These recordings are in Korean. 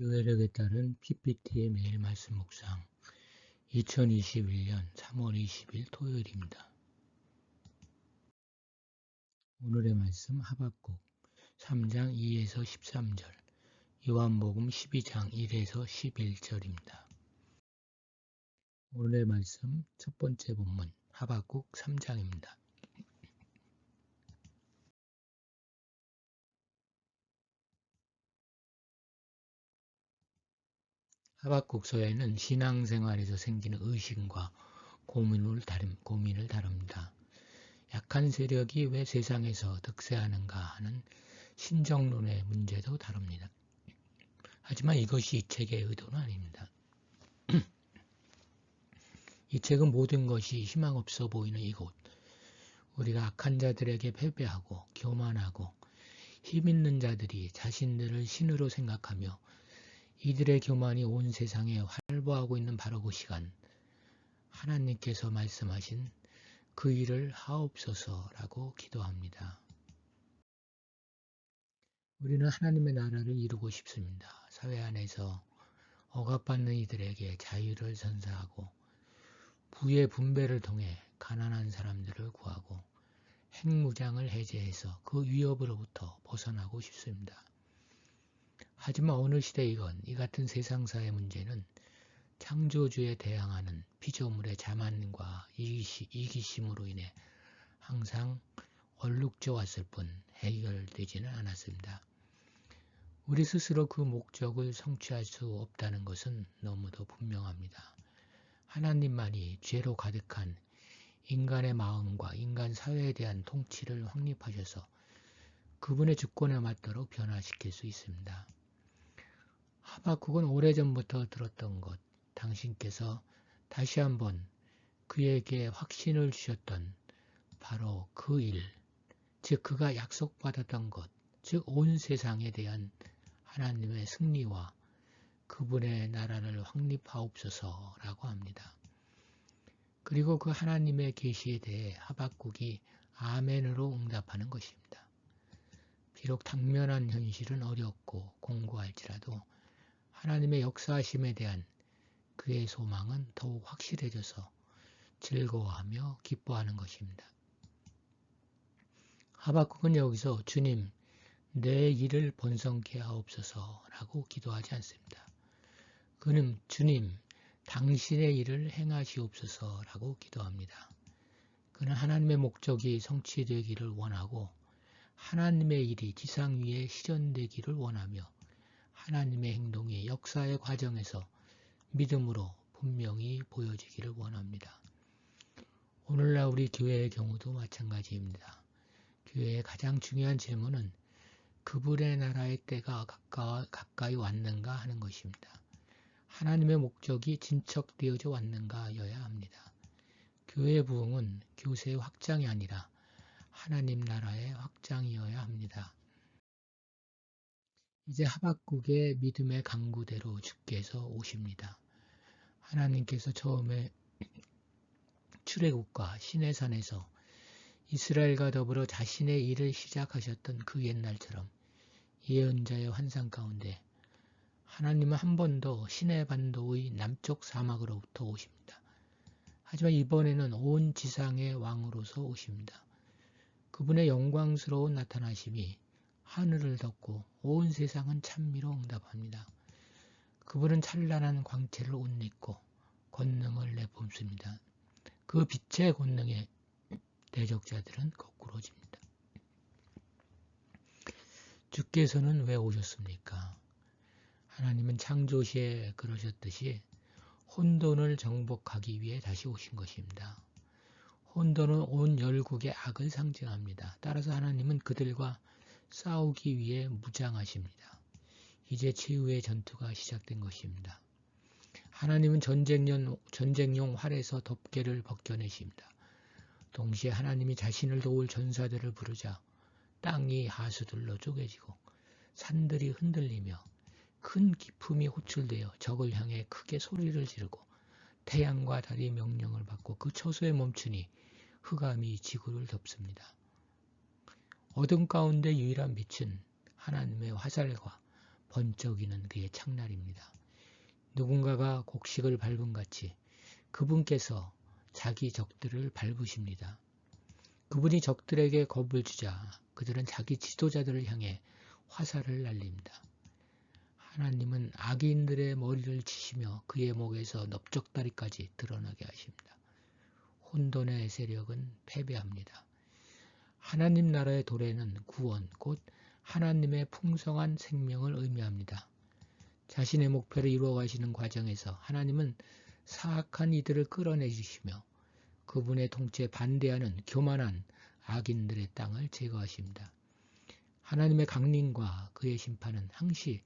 교회력에 따른 PPT의 매일 말씀 묵상 2021년 3월 20일 토요일입니다. 오늘의 말씀 하박국 3장 2에서 13절, 요한복음 12장 1에서 11절입니다. 오늘의 말씀 첫 번째 본문 하박국 3장입니다. 하박국서에는 신앙생활에서 생기는 의심과 고민을 다룹니다. 약한 세력이 왜 세상에서 득세하는가 하는 신정론의 문제도 다룹니다. 하지만 이것이 이 책의 의도는 아닙니다. 이 책은 모든 것이 희망없어 보이는 이곳, 우리가 악한 자들에게 패배하고 교만하고 힘있는 자들이 자신들을 신으로 생각하며 이들의 교만이 온 세상에 활보하고 있는 바로 그 시간, 하나님께서 말씀하신 그 일을 하옵소서라고 기도합니다. 우리는 하나님의 나라를 이루고 싶습니다. 사회 안에서 억압받는 이들에게 자유를 선사하고 부의 분배를 통해 가난한 사람들을 구하고 핵무장을 해제해서 그 위협으로부터 벗어나고 싶습니다. 하지만 어느 시대이건 이 같은 세상사의 문제는 창조주에 대항하는 피조물의 자만과 이기심으로 인해 항상 얼룩져 왔을 뿐 해결되지는 않았습니다. 우리 스스로 그 목적을 성취할 수 없다는 것은 너무도 분명합니다. 하나님만이 죄로 가득한 인간의 마음과 인간 사회에 대한 통치를 확립하셔서 그분의 주권에 맞도록 변화시킬 수 있습니다. 하박국은 오래전부터 들었던 것, 당신께서 다시 한번 그에게 확신을 주셨던 바로 그 일, 즉 그가 약속받았던 것, 즉 온 세상에 대한 하나님의 승리와 그분의 나라를 확립하옵소서라고 합니다. 그리고 그 하나님의 계시에 대해 하박국이 아멘으로 응답하는 것입니다. 비록 당면한 현실은 어렵고 공고할지라도 하나님의 역사하심에 대한 그의 소망은 더욱 확실해져서 즐거워하며 기뻐하는 것입니다. 하박국은 여기서 주님, 내 일을 번성케 하옵소서라고 기도하지 않습니다. 그는 주님, 당신의 일을 행하시옵소서라고 기도합니다. 그는 하나님의 목적이 성취되기를 원하고 하나님의 일이 지상 위에 실현되기를 원하며 하나님의 행동이 역사의 과정에서 믿음으로 분명히 보여지기를 원합니다. 오늘날 우리 교회의 경우도 마찬가지입니다. 교회의 가장 중요한 질문은 그분의 나라의 때가 가까이 왔는가 하는 것입니다. 하나님의 목적이 진척되어져 왔는가여야 합니다. 교회의 부흥은 교세의 확장이 아니라 하나님 나라의 확장이어야 합니다. 이제 하박국의 믿음의 강구대로 주께서 오십니다. 하나님께서 처음에 출애굽과 시내산에서 이스라엘과 더불어 자신의 일을 시작하셨던 그 옛날처럼 예언자의 환상 가운데 하나님은 한 번 더 시내반도의 남쪽 사막으로부터 오십니다. 하지만 이번에는 온 지상의 왕으로서 오십니다. 그분의 영광스러운 나타나심이 하늘을 덮고 온 세상은 찬미로 응답합니다. 그분은 찬란한 광채를 옷 입고 권능을 내뿜습니다. 그 빛의 권능에 대적자들은 거꾸로집니다. 주께서는 왜 오셨습니까? 하나님은 창조시에 그러셨듯이 혼돈을 정복하기 위해 다시 오신 것입니다. 혼돈은 온 열국의 악을 상징합니다. 따라서 하나님은 그들과 싸우기 위해 무장하십니다. 이제 치유의 전투가 시작된 것입니다. 하나님은 전쟁용 활에서 덮개를 벗겨내십니다. 동시에 하나님이 자신을 도울 전사들을 부르자 땅이 하수들로 쪼개지고 산들이 흔들리며 큰 기품이 호출되어 적을 향해 크게 소리를 지르고 태양과 달이 명령을 받고 그 처소에 멈추니 흑암이 지구를 덮습니다. 어둠 가운데 유일한 빛은 하나님의 화살과 번쩍이는 그의 창날입니다. 누군가가 곡식을 밟은 같이 그분께서 자기 적들을 밟으십니다. 그분이 적들에게 겁을 주자 그들은 자기 지도자들을 향해 화살을 날립니다. 하나님은 악인들의 머리를 치시며 그의 목에서 넓적다리까지 드러나게 하십니다. 혼돈의 세력은 패배합니다. 하나님 나라의 도래는 구원, 곧 하나님의 풍성한 생명을 의미합니다. 자신의 목표를 이루어가시는 과정에서 하나님은 사악한 이들을 끌어내주시며 그분의 통치에 반대하는 교만한 악인들의 땅을 제거하십니다. 하나님의 강림과 그의 심판은 항시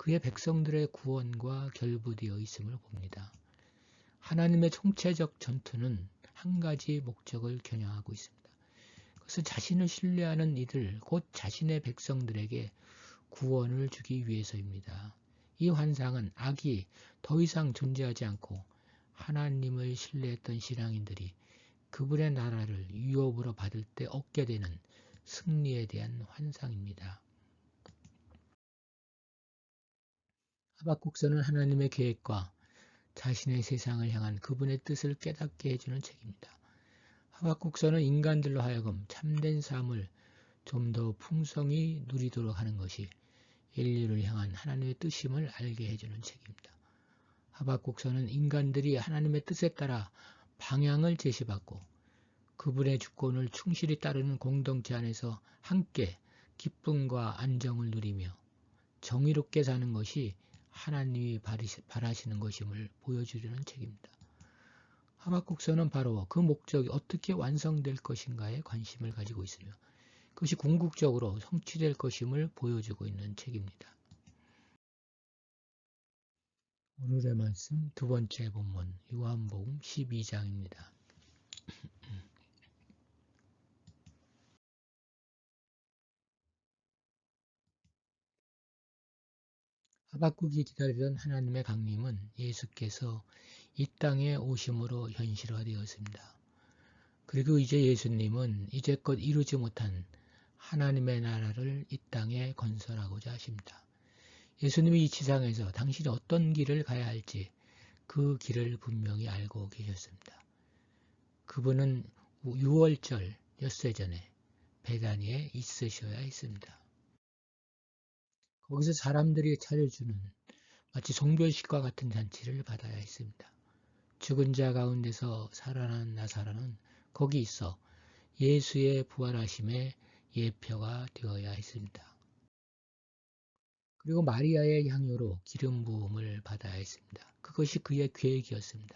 그의 백성들의 구원과 결부되어 있음을 봅니다. 하나님의 총체적 전투는 한 가지 목적을 겨냥하고 있습니다. 그것은 자신을 신뢰하는 이들, 곧 자신의 백성들에게 구원을 주기 위해서입니다. 이 환상은 악이 더 이상 존재하지 않고 하나님을 신뢰했던 신앙인들이 그분의 나라를 유업으로 받을 때 얻게 되는 승리에 대한 환상입니다. 하박국서는 하나님의 계획과 자신의 세상을 향한 그분의 뜻을 깨닫게 해주는 책입니다. 하박국서는 인간들로 하여금 참된 삶을 좀 더 풍성히 누리도록 하는 것이 인류를 향한 하나님의 뜻임을 알게 해주는 책입니다. 하박국서는 인간들이 하나님의 뜻에 따라 방향을 제시받고 그분의 주권을 충실히 따르는 공동체 안에서 함께 기쁨과 안정을 누리며 정의롭게 사는 것이 하나님이 바라시는 것임을 보여주려는 책입니다. 하박국서는 바로 그 목적이 어떻게 완성될 것인가에 관심을 가지고 있으며 그것이 궁극적으로 성취될 것임을 보여주고 있는 책입니다. 오늘의 말씀 두 번째 본문 요한복음 12장입니다. 하박국이 기다리던 하나님의 강림은 예수께서 이 땅에 오심으로 현실화되었습니다. 그리고 이제 예수님은 이제껏 이루지 못한 하나님의 나라를 이 땅에 건설하고자 하십니다. 예수님이 이 지상에서 당신이 어떤 길을 가야 할지 그 길을 분명히 알고 계셨습니다. 그분은 6월절 엿새 전에 베다니에 있으셔야 했습니다. 거기서 사람들이 차려주는 마치 종교식과 같은 잔치를 받아야 했습니다. 죽은 자 가운데서 살아난 나사로는 거기 있어 예수의 부활하심의 예표가 되어야 했습니다. 그리고 마리아의 향유로 기름 부음을 받아야 했습니다. 그것이 그의 계획이었습니다.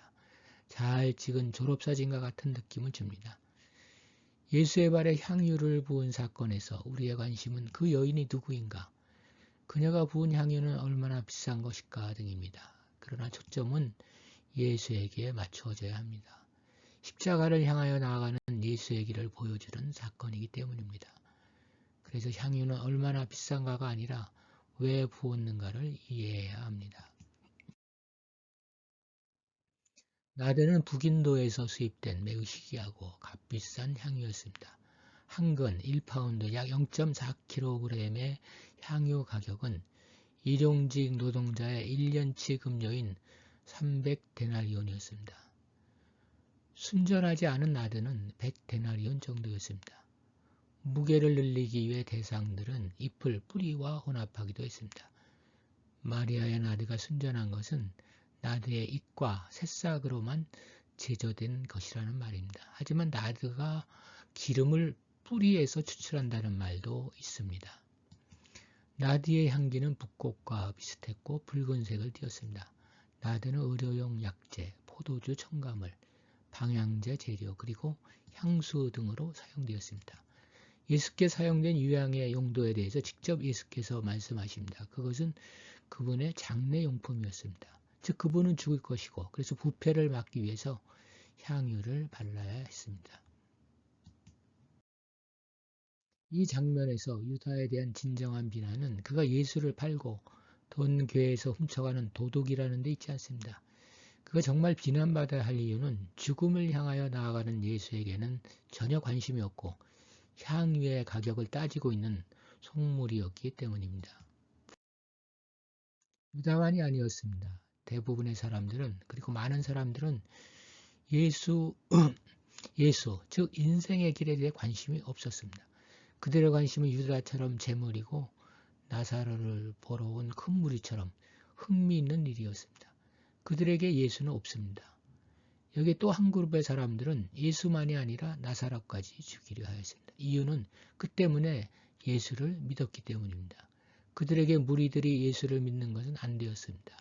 잘 찍은 졸업사진과 같은 느낌을 줍니다. 예수의 발에 향유를 부은 사건에서 우리의 관심은 그 여인이 누구인가, 그녀가 부은 향유는 얼마나 비싼 것일까 등입니다. 그러나 초점은 예수에게 맞춰져야 합니다. 십자가를 향하여 나아가는 예수의 길을 보여주는 사건이기 때문입니다. 그래서 향유는 얼마나 비싼가가 아니라 왜 부었는가를 이해해야 합니다. 나대는 북인도에서 수입된 매우 희귀하고 값비싼 향유였습니다. 한 근 1파운드 약 0.4kg의 향유 가격은 일용직 노동자의 1년치 급료인 300데나리온이었습니다. 순전하지 않은 나드는 100데나리온 정도였습니다. 무게를 늘리기 위해 대상들은 잎을 뿌리와 혼합하기도 했습니다. 마리아의 나드가 순전한 것은 나드의 잎과 새싹으로만 제조된 것이라는 말입니다. 하지만 나드가 기름을 뿌리에서 추출한다는 말도 있습니다. 나드의 향기는 붓꽃과 비슷했고 붉은색을 띠었습니다. 나드는 의료용 약재, 포도주 첨가물, 방향제 재료, 그리고 향수 등으로 사용되었습니다. 예수께 사용된 유향의 용도에 대해서 직접 예수께서 말씀하십니다. 그것은 그분의 장례용품이었습니다. 즉 그분은 죽을 것이고 그래서 부패를 막기 위해서 향유를 발라야 했습니다. 이 장면에서 유다에 대한 진정한 비난은 그가 예수를 팔고 돈 괴에서 훔쳐가는 도둑이라는 데 있지 않습니다. 그가 정말 비난받아야 할 이유는 죽음을 향하여 나아가는 예수에게는 전혀 관심이 없고 향유의 가격을 따지고 있는 속물이었기 때문입니다. 유다만이 아니었습니다. 대부분의 사람들은, 그리고 많은 사람들은 예수, 즉 인생의 길에 대해 관심이 없었습니다. 그들의 관심은 유다처럼 재물이고 나사로를 보러 온 큰 무리처럼 흥미있는 일이었습니다. 그들에게 예수는 없습니다. 여기 또 한 그룹의 사람들은 예수만이 아니라 나사로까지 죽이려 하였습니다. 이유는 그 때문에 예수를 믿었기 때문입니다. 그들에게 무리들이 예수를 믿는 것은 안 되었습니다.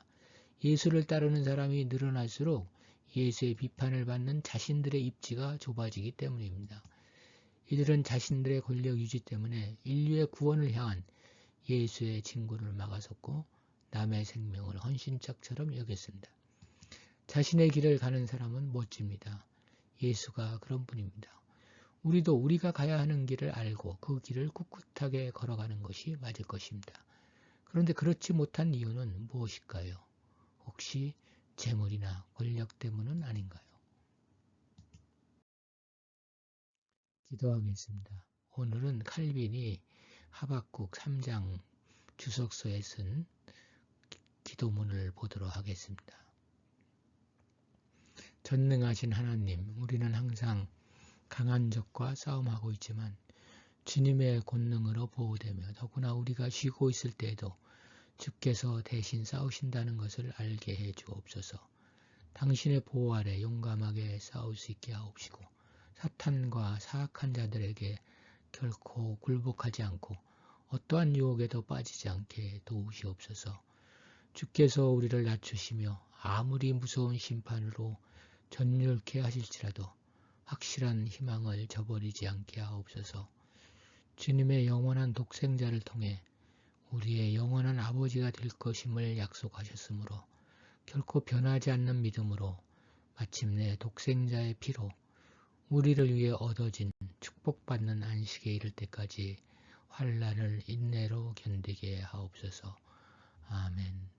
예수를 따르는 사람이 늘어날수록 예수의 비판을 받는 자신들의 입지가 좁아지기 때문입니다. 이들은 자신들의 권력 유지 때문에 인류의 구원을 향한 예수의 진군을 막아섰고 남의 생명을 헌신짝처럼 여겼습니다. 자신의 길을 가는 사람은 멋집니다. 예수가 그런 분입니다. 우리도 우리가 가야 하는 길을 알고 그 길을 꿋꿋하게 걸어가는 것이 맞을 것입니다. 그런데 그렇지 못한 이유는 무엇일까요? 혹시 재물이나 권력 때문은 아닌가요? 기도하겠습니다. 오늘은 칼빈이 하박국 3장 주석서에 쓴 기도문을 보도록 하겠습니다. 전능하신 하나님, 우리는 항상 강한 적과 싸움하고 있지만 주님의 권능으로 보호되며 더구나 우리가 쉬고 있을 때에도 주께서 대신 싸우신다는 것을 알게 해 주옵소서. 당신의 보호 아래 용감하게 싸울 수 있게 하옵시고 사탄과 사악한 자들에게 결코 굴복하지 않고 어떠한 유혹에도 빠지지 않게 도우시옵소서. 주께서 우리를 낮추시며 아무리 무서운 심판으로 전율케 하실지라도 확실한 희망을 저버리지 않게 하옵소서. 주님의 영원한 독생자를 통해 우리의 영원한 아버지가 될 것임을 약속하셨으므로 결코 변하지 않는 믿음으로 마침내 독생자의 피로 우리를 위해 얻어진 축복받는 안식에 이를 때까지 환난을 인내로 견디게 하옵소서. 아멘.